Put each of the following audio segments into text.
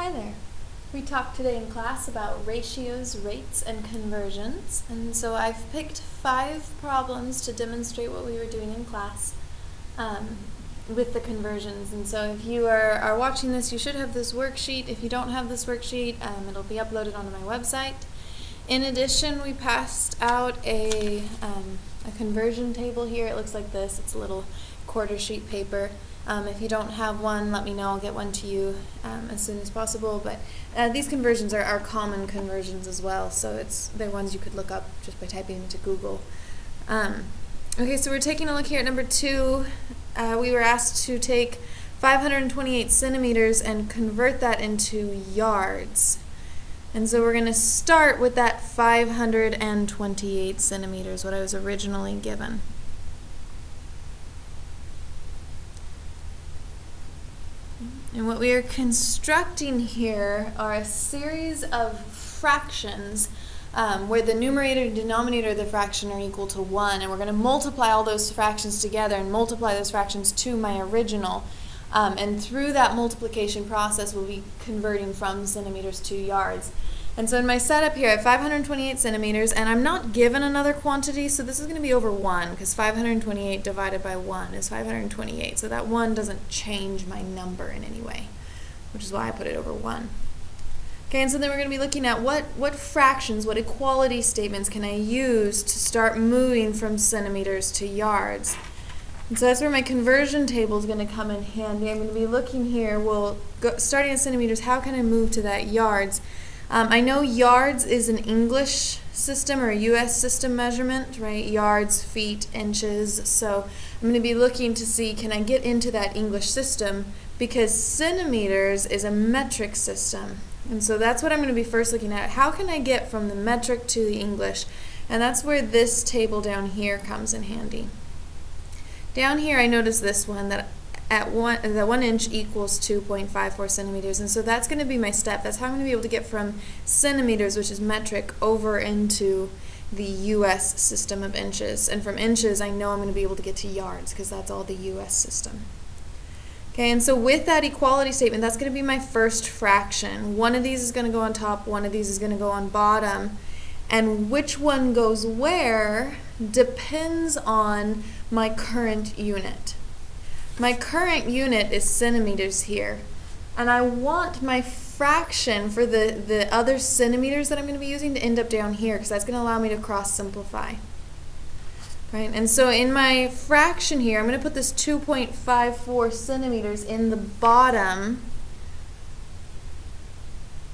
Hi there. We talked today in class about ratios, rates, and conversions, and so I've picked 5 problems to demonstrate what we were doing in class with the conversions. And so if you are watching this, you should have this worksheet. If you don't have this worksheet, it'll be uploaded onto my website. In addition, we passed out a conversion table here. It looks like this. It's a little quarter sheet paper. If you don't have one, let me know. I'll get one to you as soon as possible. But these conversions are common conversions as well, so they're ones you could look up just by typing into Google. Okay, so we're taking a look here at number 2. We were asked to take 528 centimeters and convert that into yards. And so we're going to start with that 528 centimeters, what I was originally given. And what we are constructing here are a series of fractions where the numerator and denominator of the fraction are equal to 1. And we're going to multiply all those fractions together and multiply those fractions to my original. And through that multiplication process, we'll be converting from centimeters to yards. And so in my setup here, I have 528 centimeters, and I'm not given another quantity, so this is going to be over 1, because 528 divided by 1 is 528. So that 1 doesn't change my number in any way, which is why I put it over 1. Okay, and so then we're going to be looking at what fractions, what equality statements can I use to start moving from centimeters to yards. And so that's where my conversion table is going to come in handy. I'm going to be looking here, starting at centimeters, how can I move to that yards? I know yards is an English system or a U.S. system measurement, right? Yards, feet, inches. So I'm going to be looking to see, can I get into that English system? Because centimeters is a metric system. And so that's what I'm going to be first looking at. How can I get from the metric to the English? And that's where this table down here comes in handy. Down here I notice this one, that the 1 inch equals 2.54 centimeters, and so that's going to be my step. That's how I'm going to be able to get from centimeters, which is metric, over into the U.S. system of inches. And from inches, I know I'm going to be able to get to yards, because that's all the U.S. system. Okay, and so with that equality statement, that's going to be my first fraction. One of these is going to go on top, one of these is going to go on bottom. And which one goes where depends on my current unit. My current unit is centimeters here, and I want my fraction for the other centimeters that I'm going to be using to end up down here, because that's going to allow me to cross simplify. Right? And so in my fraction here, I'm going to put this 2.54 centimeters in the bottom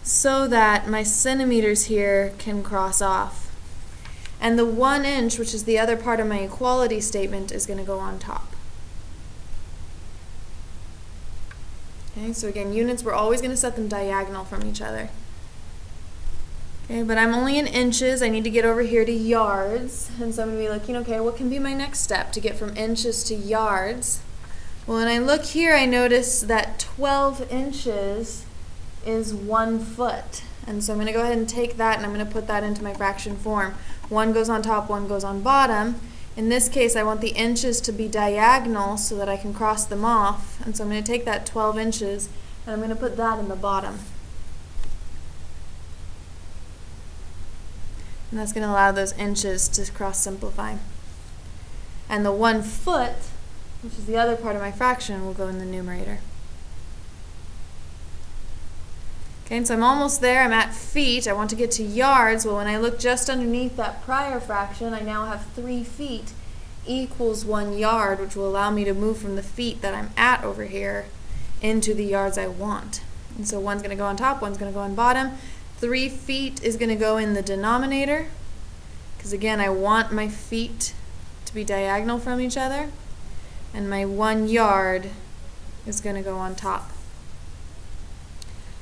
so that my centimeters here can cross off. And the 1 inch, which is the other part of my equality statement, is going to go on top. Okay, so again, units, we're always going to set them diagonal from each other. Okay, but I'm only in inches. I need to get over here to yards. And so I'm going to be looking, okay, what can be my next step to get from inches to yards? Well, when I look here, I notice that 12 inches is 1 foot. And so I'm going to go ahead and take that, and I'm going to put that into my fraction form. 1 goes on top, 1 goes on bottom. In this case, I want the inches to be diagonal so that I can cross them off. And so I'm going to take that 12 inches and I'm going to put that in the bottom. And that's going to allow those inches to cross simplify. And the 1 foot, which is the other part of my fraction, will go in the numerator. Okay, and so I'm almost there. I'm at feet. I want to get to yards. Well, when I look just underneath that prior fraction, I now have 3 feet equals 1 yard, which will allow me to move from the feet that I'm at over here into the yards I want. And so 1's going to go on top, 1's going to go on bottom. 3 feet is going to go in the denominator, because again, I want my feet to be diagonal from each other. And my 1 yard is going to go on top.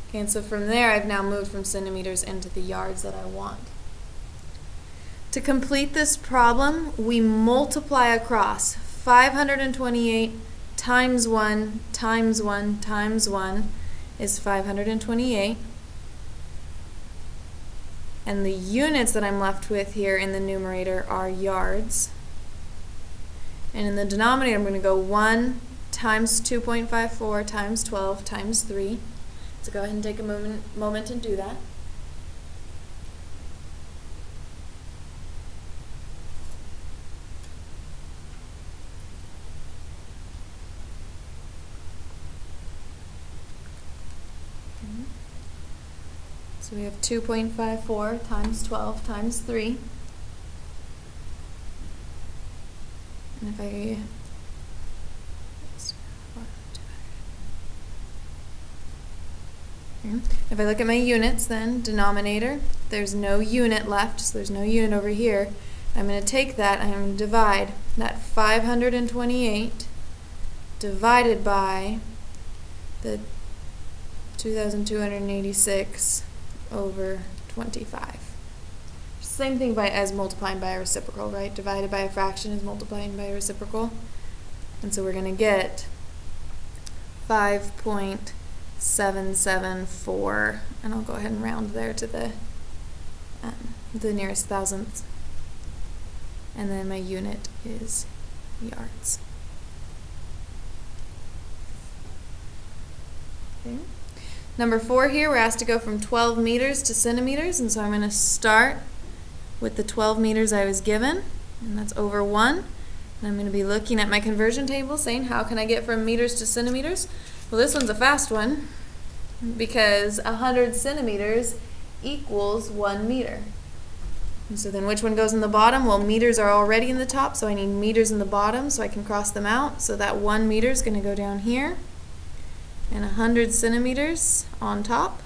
Okay, and so from there, I've now moved from centimeters into the yards that I want. To complete this problem, we multiply across 528 times 1 times 1 times 1 is 528. And the units that I'm left with here in the numerator are yards. And in the denominator, I'm going to go 1 times 2.54 times 12 times 3. So go ahead and take a moment and do that. So we have 2.54 times 12 times 3. And if I look at my units then, denominator, there's no unit left, so there's no unit over here. I'm going to take that, I'm going to divide that 528 divided by the 2,286 over 25. Same thing as multiplying by a reciprocal, right? Divided by a fraction is multiplying by a reciprocal. And so we're going to get 5.774, and I'll go ahead and round there to the nearest thousandth. And then my unit is yards. Okay. Number 4 here, we're asked to go from 12 meters to centimeters, and so I'm going to start with the 12 meters I was given, and that's over 1. And I'm going to be looking at my conversion table saying, how can I get from meters to centimeters? Well, this one's a fast one, because 100 centimeters equals 1 meter. And so then which one goes in the bottom? Well, meters are already in the top, so I need meters in the bottom so I can cross them out. So that 1 meter is going to go down here, and 100 centimeters on top.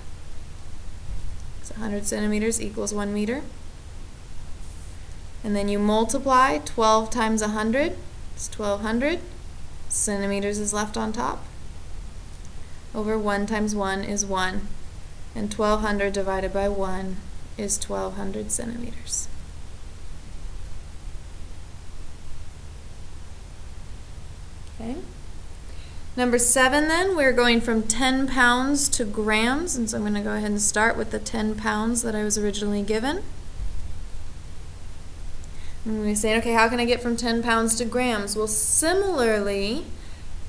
So 100 centimeters equals 1 meter. And then you multiply 12 times 100, it's 1200. Centimeters is left on top. Over 1 times 1 is 1. And 1200 divided by 1 is 1200 centimeters. Okay. Number 7 then, we're going from 10 pounds to grams, and so I'm going to go ahead and start with the 10 pounds that I was originally given. And we're saying, okay, how can I get from 10 pounds to grams? Well, similarly,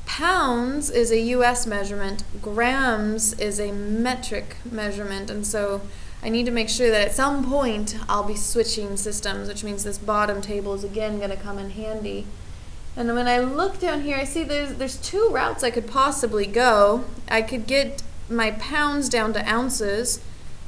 pounds is a US measurement, grams is a metric measurement, and so I need to make sure that at some point I'll be switching systems, which means this bottom table is again going to come in handy. And when I look down here, I see there's 2 routes I could possibly go. I could get my pounds down to ounces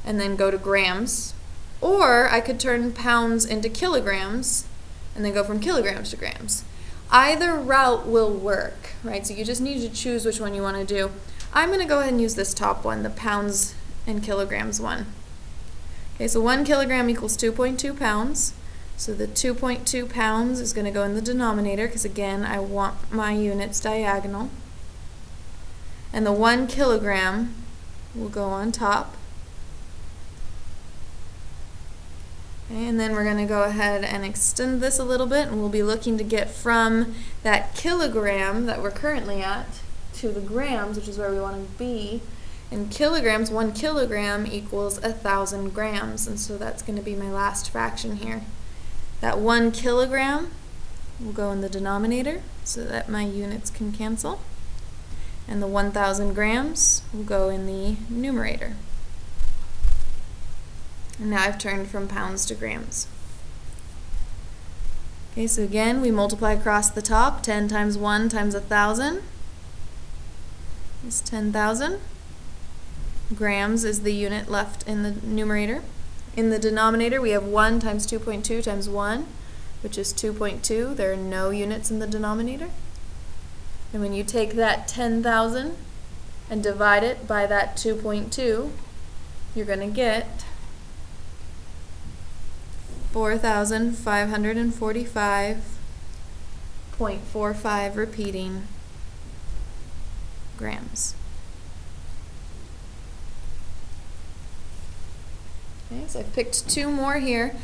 and then go to grams, or I could turn pounds into kilograms and then go from kilograms to grams. Either route will work, right? So you just need to choose which one you want to do. I'm going to go ahead and use this top one, the pounds and kilograms one. Okay, so 1 kilogram equals 2.2 pounds. So the 2.2 pounds is going to go in the denominator because, again, I want my units diagonal. And the 1 kilogram will go on top. Okay, and then we're going to go ahead and extend this a little bit, and we'll be looking to get from that kilogram that we're currently at to the grams, which is where we want to be. In kilograms, 1 kilogram equals 1,000 grams, and so that's going to be my last fraction here. That 1 kilogram will go in the denominator so that my units can cancel, and the 1,000 grams will go in the numerator. And now I've turned from pounds to grams. Okay, so again, we multiply across the top. 10 times 1 times 1,000 is 10,000. Grams is the unit left in the numerator. In the denominator, we have 1 times 2.2 times 1, which is 2.2. There are no units in the denominator. And when you take that 10,000 and divide it by that 2.2, you're going to get 4,545.45 repeating grams. Okay, so I've picked 2 more here.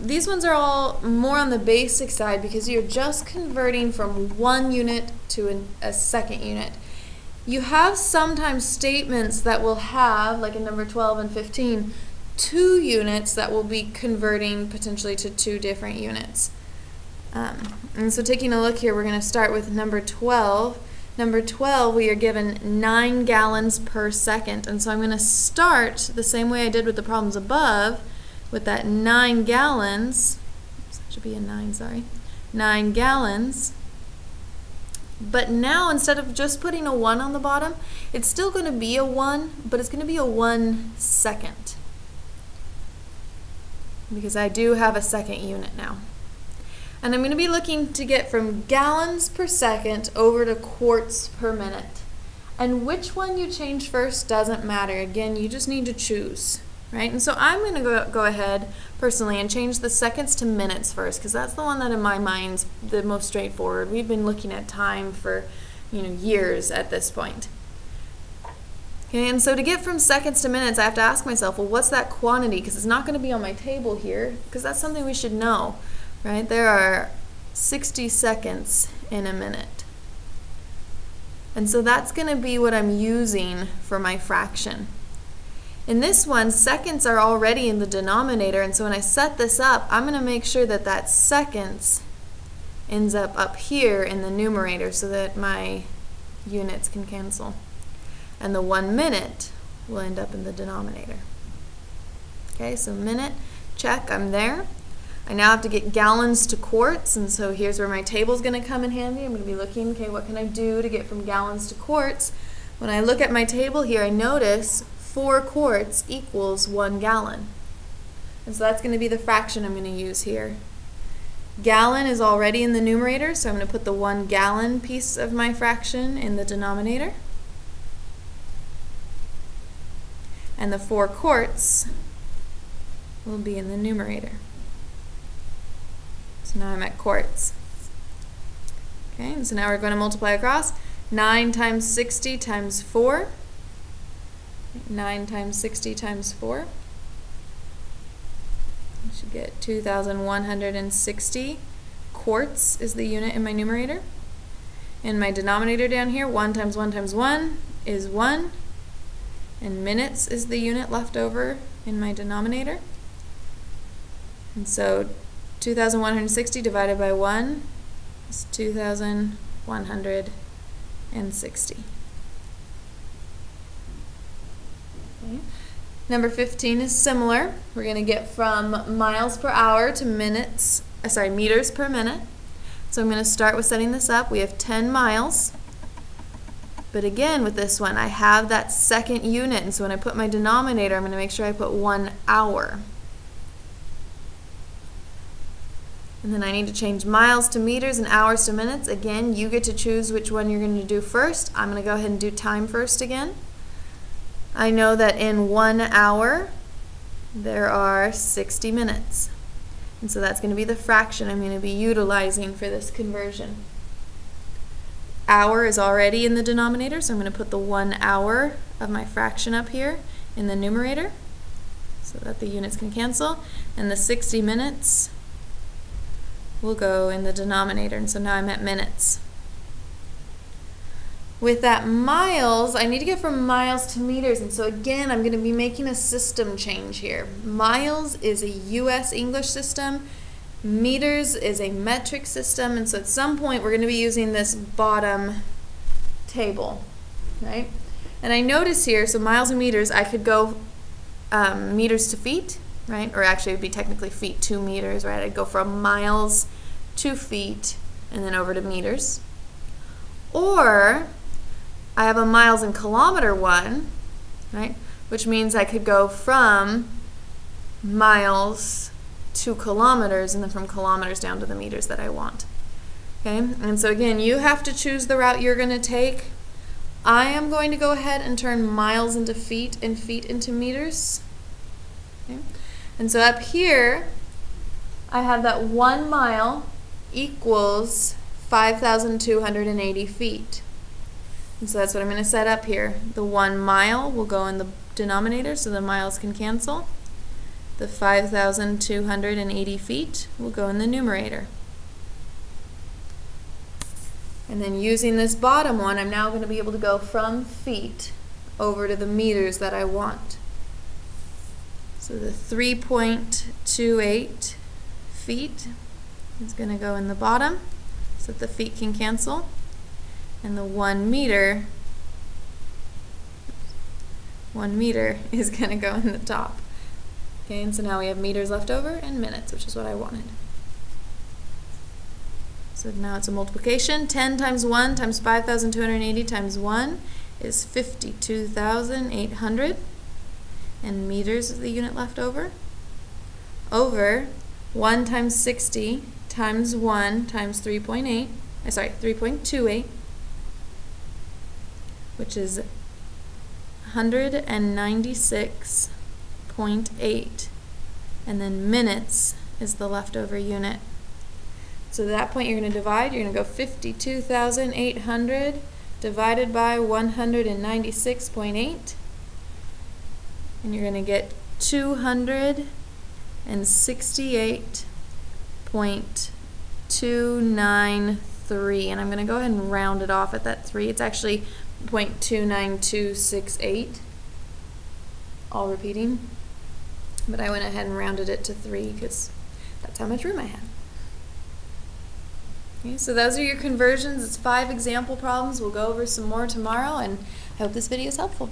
These ones are all more on the basic side because you're just converting from 1 unit to a second unit. You have sometimes statements that will have, like in number 12 and 15, 2 units that will be converting potentially to 2 different units. And so taking a look here, we're going to start with number 12. Number 12, we are given 9 gallons per second. And so I'm going to start the same way I did with the problems above, with that 9 gallons. Oops, that should be a 9, sorry. 9 gallons. But now, instead of just putting a 1 on the bottom, it's still going to be a 1, but it's going to be a 1 second. Because I do have a second unit now. And I'm going to be looking to get from gallons per second over to quarts per minute. And which one you change first doesn't matter. Again, you just need to choose, right? And so I'm going to go ahead personally and change the seconds to minutes first, because that's the one that in my mind's the most straightforward. We've been looking at time for, years at this point. Okay, and so to get from seconds to minutes, I have to ask myself, well, what's that quantity? Because it's not going to be on my table here, because that's something we should know, right? There are 60 seconds in a minute. And so that's going to be what I'm using for my fraction. In this one, seconds are already in the denominator, and so when I set this up, I'm going to make sure that that seconds ends up here in the numerator so that my units can cancel. And the 1 minute will end up in the denominator. Okay, so minute, check, I'm there. I now have to get gallons to quarts, and so here's where my table is going to come in handy. I'm going to be looking, okay, what can I do to get from gallons to quarts? When I look at my table here, I notice 4 quarts equals 1 gallon. And so that's going to be the fraction I'm going to use here. Gallon is already in the numerator, so I'm going to put the 1 gallon piece of my fraction in the denominator. And the 4 quarts will be in the numerator. So now I'm at quarts. Okay, and so now we're going to multiply across. 9 times 60 times 4. 9 times 60 times 4. I should get 2,160 quarts is the unit in my numerator. In my denominator down here, 1 times 1 times 1 is 1. And minutes is the unit left over in my denominator. And so 2,160 divided by 1 is 2,160. Okay. Number 15 is similar. We're going to get from miles per hour to meters per minute. So I'm going to start with setting this up. We have 10 miles. But again, with this one, I have that second unit, and so when I put my denominator, I'm going to make sure I put 1 hour. And then I need to change miles to meters and hours to minutes. Again, you get to choose which one you're going to do first. I'm going to go ahead and do time first again. I know that in 1 hour, there are 60 minutes. And so that's going to be the fraction I'm going to be utilizing for this conversion. Hour is already in the denominator, so I'm going to put the 1 hour of my fraction up here in the numerator so that the units can cancel. And the 60 minutes will go in the denominator, and so now I'm at minutes. With that miles, I need to get from miles to meters, and so again, I'm going to be making a system change here. Miles is a US English system. Meters is a metric system, and so at some point we're going to be using this bottom table, right? And I notice here, so miles and meters, I could go meters to feet, right? Or actually it would be technically feet to meters, right? I'd go from miles to feet and then over to meters. Or I have a miles and kilometer one, right? Which means I could go from miles to kilometers and then from kilometers down to the meters that I want. Okay, and so again, you have to choose the route you're going to take. I am going to go ahead and turn miles into feet and feet into meters. Okay. And so up here, I have that 1 mile equals 5,280 feet. And so that's what I'm going to set up here. The 1 mile will go in the denominator so the miles can cancel. The 5,280 feet will go in the numerator. And then using this bottom one, I'm now going to be able to go from feet over to the meters that I want. So the 3.28 feet is going to go in the bottom so that the feet can cancel. And the 1 meter is going to go in the top. Okay, and so now we have meters left over and minutes, which is what I wanted. So now it's a multiplication. 10 times 1 times 5,280 times 1 is 52,800. And meters is the unit left over. Over 1 times 60 times 1 times 3.28, which is 196.8. And then minutes is the leftover unit. So at that point you're going to divide. You're going to go 52,800 divided by 196.8. And you're going to get 268.293. And I'm going to go ahead and round it off at that 3. It's actually 0.29268. All repeating. But I went ahead and rounded it to 3 because that's how much room I had. Okay, so those are your conversions. It's 5 example problems. We'll go over some more tomorrow, and I hope this video is helpful.